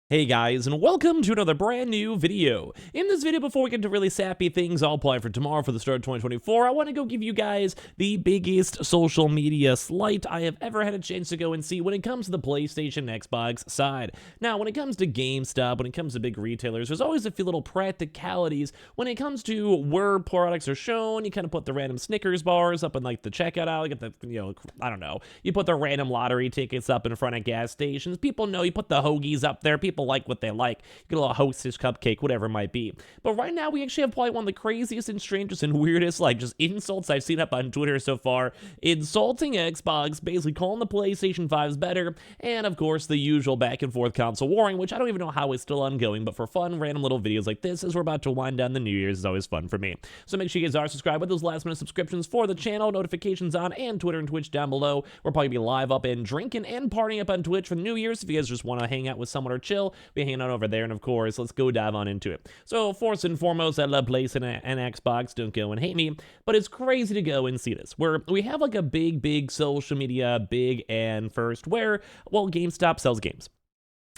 Hey guys, and welcome to another brand new video. In this video, before we get to really sappy things I'll play for tomorrow for the start of 2024, I want to go give you guys the biggest social media slight I have ever had a chance to go and see when it comes to the PlayStation and Xbox side. Now, when it comes to GameStop, when it comes to big retailers, there's always a few little practicalities when it comes to where products are shown. You kind of put the random Snickers bars up in like the checkout aisle, get the, I don't know, you put the random lottery tickets up in front of gas stations. People know you put the hoagies up there. People like what they like. You get a little hostess cupcake, whatever it might be. But right now, we actually have probably one of the craziest and strangest and weirdest, like, just insults I've seen up on Twitter so far. Insulting Xbox, basically calling the PlayStation 5s better, and of course, the usual back and forth console warring, which I don't even know how it's still ongoing, but for fun, random little videos like this, as we're about to wind down the New Year's, is always fun for me. So make sure you guys are subscribed with those last minute subscriptions for the channel, notifications on, and Twitter and Twitch down below. We'll probably be live up and drinking and partying up on Twitch for New Year's. If you guys just want to hang out with someone or chill, be hanging out over there. And of course, let's go dive on into it. So first and foremost, I love PlayStation and Xbox. Don't go and hate me, but it's crazy to go and see this, where we have like a big social media, big and first, where, well, GameStop sells games.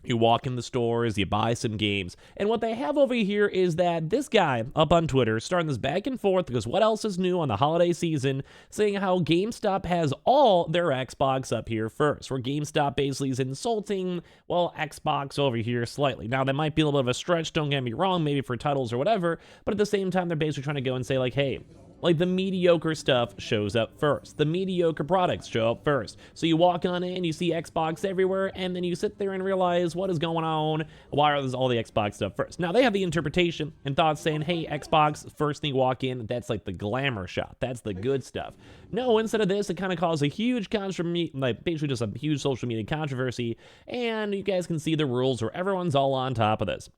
You walk in the stores, you buy some games, and what they have over here is that this guy up on Twitter starting this back and forth because what else is new on the holiday season, saying how GameStop has all their Xbox up here first, where GameStop basically is insulting, well, Xbox over here slightly. Now, that might be a little bit of a stretch, don't get me wrong, maybe for titles or whatever, but at the same time, they're basically trying to go and say like, hey, like, the mediocre stuff shows up first. The mediocre products show up first. So you walk on in, you see Xbox everywhere, and then you sit there and realize what is going on. Why are all the Xbox stuff first? Now, they have the interpretation and thoughts saying, hey, Xbox, first thing you walk in, that's like the glamour shot. That's the good stuff. No, instead of this, it kind of caused a huge like basically just a huge social media controversy, and you guys can see the rules where everyone's all on top of this.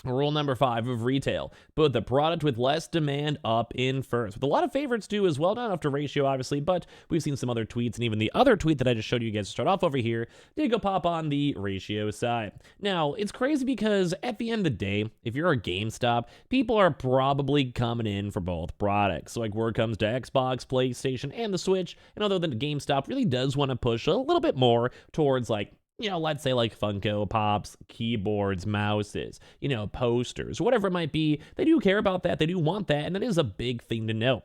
Rule number 5 of retail, put the product with less demand up in first. With a lot of favorites too as well, not enough to ratio obviously, but we've seen some other tweets, and even the other tweet that I just showed you guys to start off over here did go pop on the ratio side. Now, it's crazy because at the end of the day, if you're a GameStop, people are probably coming in for both products. So like word comes to Xbox, PlayStation, and the Switch, and although the GameStop really does want to push a little bit more towards like, let's say like Funko Pops, keyboards, mouses, posters, whatever it might be, they do care about that, they do want that, and that is a big thing to know.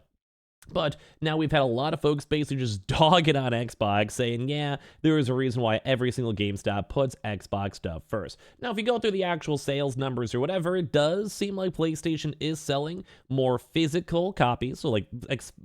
But now we've had a lot of folks basically just dogging on Xbox, saying, yeah, there is a reason why every single GameStop puts Xbox stuff first. Now, if you go through the actual sales numbers or whatever, it does seem like PlayStation is selling more physical copies. So, like,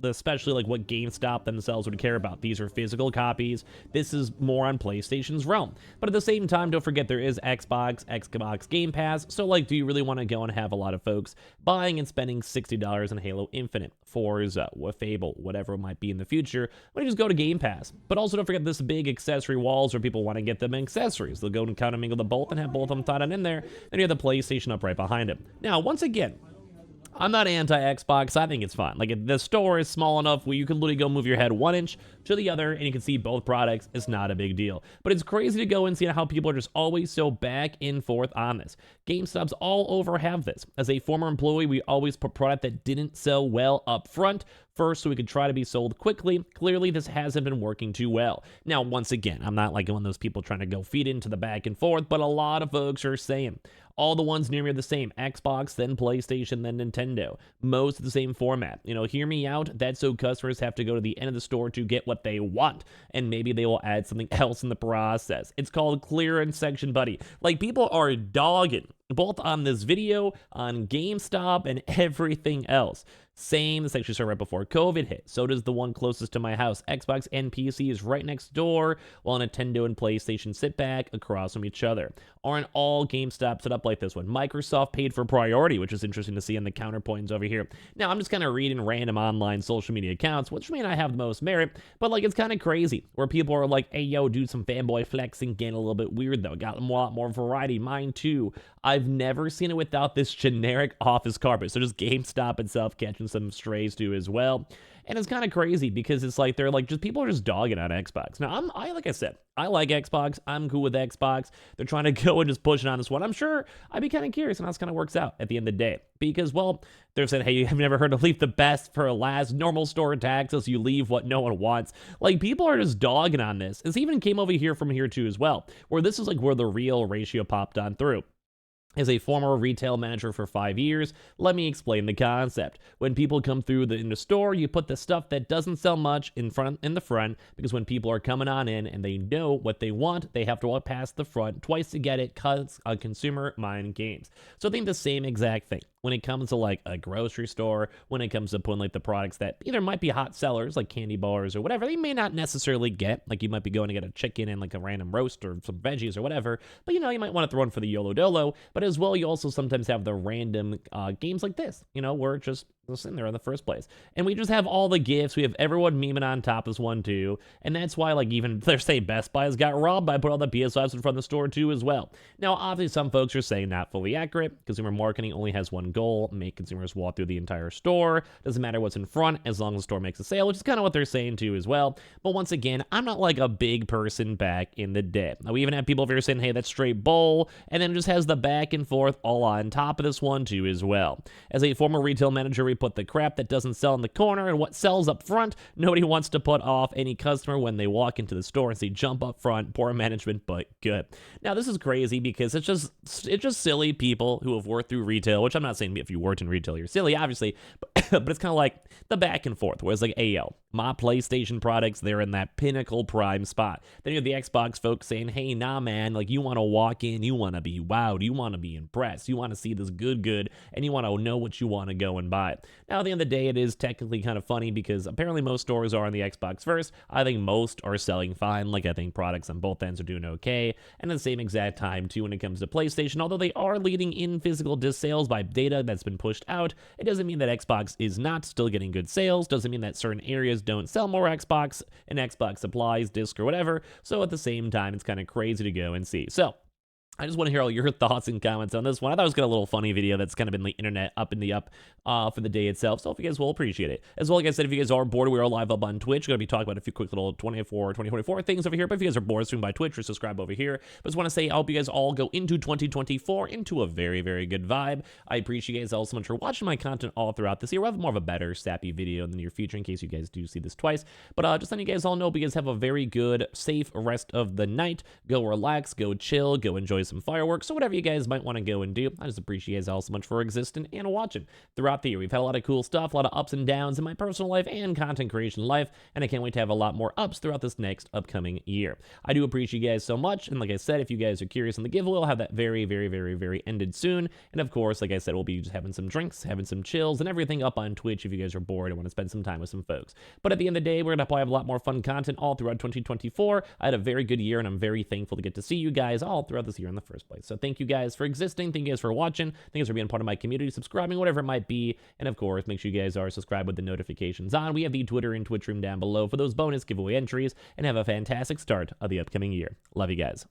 especially like what GameStop themselves would care about. These are physical copies. This is more on PlayStation's realm. But at the same time, don't forget there is Xbox Game Pass. So, like, do you really want to go and have a lot of folks buying and spending $60 on Halo Infinite, Forza, Fable, whatever it might be in the future, when you just go to Game Pass? But also don't forget this big accessory walls where people want to get them accessories. They'll go and kind of mingle the both and have both of them thought in there. Then you have the PlayStation up right behind it. Now, once again, I'm not anti-Xbox. I think it's fine. Like, the store is small enough where you can literally go move your head 1 inch to the other and you can see both products. It's not a big deal. But it's crazy to go and see how people are just always so back and forth on this. GameStops all over have this. As a former employee, we always put product that didn't sell well up front first so we could try to be sold quickly. Clearly, this hasn't been working too well. Now, once again, I'm not like one of those people trying to go feed into the back and forth, but a lot of folks are saying all the ones near me are the same. Xbox, then PlayStation, then Nintendo. Most of the same format. Hear me out. That's so customers have to go to the end of the store to get what they want. And maybe they will add something else in the process. It's called clearance section, buddy. Like, people are dogging both on this video, on GameStop, and everything else. Same, this actually started right before COVID hit. So does the one closest to my house. Xbox and PC is right next door, while Nintendo and PlayStation sit back across from each other. Aren't all GameStop set up like this one? Microsoft paid for priority, which is interesting to see in the counterpoints over here. Now, I'm just kind of reading random online social media accounts, which may not have the most merit, but like, it's kind of crazy, where people are like, hey, yo, dude, some fanboy flexing, getting a little bit weird though. Got a lot more variety. Mine too. I've never seen it without this generic office carpet. So just GameStop itself catching catching some strays too as well. And it's kind of crazy because it's like they're like just people are just dogging on Xbox. Now, I like I said, I like Xbox. I'm cool with Xbox. They're trying to go and just push it on this one. I'm sure I'd be kind of curious on how this kind of works out at the end of the day. Because, well, they're saying, hey, you have never heard of leave the best for last, normal store taxes, you leave what no one wants. Like, people are just dogging on this. This even came over here from here too as well, where this is like where the real ratio popped on through. As a former retail manager for 5 years, let me explain the concept. When people come through in the store, you put the stuff that doesn't sell much in the front, because when people are coming on in and they know what they want, they have to walk past the front twice to get it, cause a consumer mind games. So I think the same exact thing when it comes to like a grocery store, when it comes to putting like the products that either might be hot sellers like candy bars or whatever, they may not necessarily get, like you might be going to get a chicken and like a random roast or some veggies or whatever, but you know, you might want to throw in for the YOLO Dolo. But as well, you also sometimes have the random games like this, you know, where it's just in there in the first place. And we just have all the gifts. We have everyone memeing on top of this one too. And that's why, like, even they're saying Best Buy has got robbed by putting all the PS5s in front of the store too as well. Now, obviously, some folks are saying not fully accurate. Consumer marketing only has one goal: make consumers walk through the entire store. Doesn't matter what's in front as long as the store makes a sale, which is kind of what they're saying too as well. But once again, I'm not like a big person back in the day. Now, we even have people over here saying, hey, that's straight bull. And then it just has the back and forth all on top of this one too as well. As a former retail manager, we put the crap that doesn't sell in the corner and what sells up front. Nobody wants to put off any customer when they walk into the store and see jump up front. Poor management, but good. Now, this is crazy because it's just silly people who have worked through retail, which I'm not saying if you worked in retail, you're silly, obviously, but it's kind of like the back and forth, where it's like, AO, my PlayStation products, they're in that pinnacle prime spot. Then you have the Xbox folks saying, hey, nah, man, like you want to walk in, you want to be wowed, you want to be impressed, you want to see this good, and you want to know what you want to go and buy. Now, at the end of the day, it is technically kind of funny because apparently most stores are on the Xbox first. I think most are selling fine. Like, I think products on both ends are doing okay. And at the same exact time, too, when it comes to PlayStation, although they are leading in physical disc sales by data that's been pushed out, it doesn't mean that Xbox is not still getting good sales. Doesn't mean that certain areas don't sell more Xbox and Xbox supplies, disc, or whatever. So at the same time, it's kind of crazy to go and see. So I just want to hear all your thoughts and comments on this one. I thought it was a little funny video that's kind of been the internet up in the up for the day itself. So if you guys will appreciate it. As well, like I said, if you guys are bored, we are live up on Twitch. We're going to be talking about a few quick little 2024 things over here. But if you guys are bored, swing by Twitch or subscribe over here. But just want to say, I hope you guys all go into 2024 into a very, very good vibe. I appreciate you guys all so much for watching my content all throughout this year. We'll have more of a better, sappy video in the near future in case you guys do see this twice. But just letting you guys all know, you guys have a very good, safe rest of the night. Go relax, go chill, go enjoy some fireworks. So whatever you guys might want to go and do, I just appreciate you guys all so much for existing and watching throughout the year. We've had a lot of cool stuff, a lot of ups and downs in my personal life and content creation life, and I can't wait to have a lot more ups throughout this next upcoming year. I do appreciate you guys so much, and like I said, if you guys are curious on the giveaway, we'll have that very, very, very, very ended soon. And of course, like I said, we'll be just having some drinks, having some chills, and everything up on Twitch if you guys are bored and want to spend some time with some folks. But at the end of the day, we're going to probably have a lot more fun content all throughout 2024. I had a very good year, and I'm very thankful to get to see you guys all throughout this year in the first place. So thank you guys for existing. Thank you guys for watching. Thank you guys for being part of my community, subscribing, whatever it might be. And of course, make sure you guys are subscribed with the notifications on. We have the Twitter and Twitch room down below for those bonus giveaway entries, and have a fantastic start of the upcoming year. Love you guys.